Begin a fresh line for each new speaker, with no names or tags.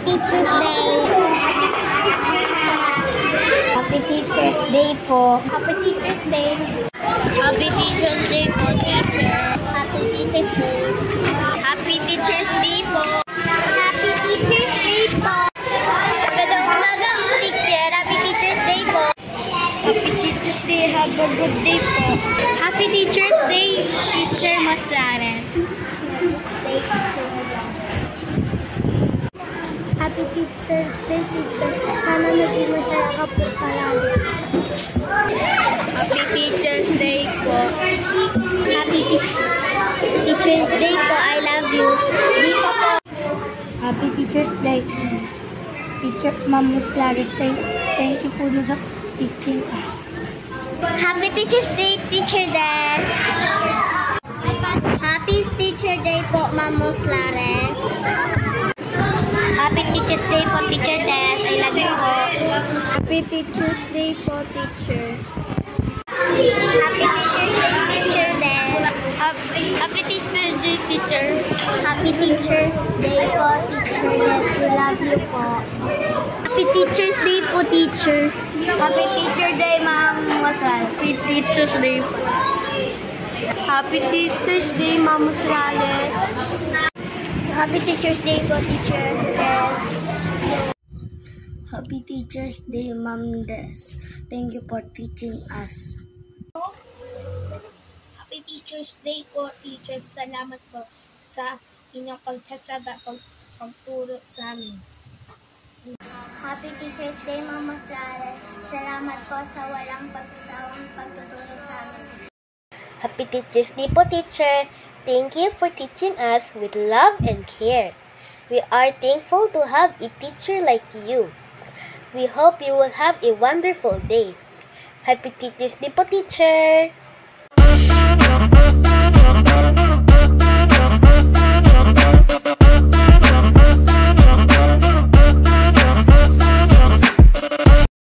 Teacher's Day. Happy Teacher's Day po. Happy Teacher's Day. Happy Teacher's Day po, teacher. Happy Teacher's Day. Happy Teacher's Day po. Happy Teacher's Day po. Magandang umaga, teacher. Happy Teacher's Day po. Happy Teacher's Day. Have a good day po. Happy Teacher's Day, Teacher Maslares. Happy Teacher's Day, teacher. Sana maging masaya ka po palagi. Happy Teacher's Day po. Happy Teacher's Day po. I love you. Dito po. Happy Teacher's Day. Teacher Ma'am Maslares, thank you po sa teaching us. Happy Teacher's Day, Teacher Des. Happy Teacher Day po, Ma'am Maslares. Happy Teacher's Day po, Teacher Des. I love you po. Happy Teacher's Day po, teacher. Happy Teacher's Day, Teacher Des. Happy Teacher's Day, teacher. Happy Teacher's Day po, Teacher Des. We love you po. Happy Teacher's Day po, teacher. Happy Teacher Day, Ma'am Maslares. Happy Teacher's Day po. Happy Teacher's Day, Ma'am Maslares. Happy Teacher's Day po, Teacher Des. Happy Teacher's Day, Ma'am Des. Thank you for teaching us. Happy Teacher's Day po, teacher. Salamat po sa inyong pagtsatsaga, pagturo sa amin. Happy Teacher's Day, Ma'am Maslares. Salamat po sa walang pagsasawang pagtuturo sa amin.
Happy Teacher's Day po, teacher. Thank you for teaching us with love and care. We are thankful to have a teacher like you. We hope you will have a wonderful day. Happy Teacher's Day po, teacher!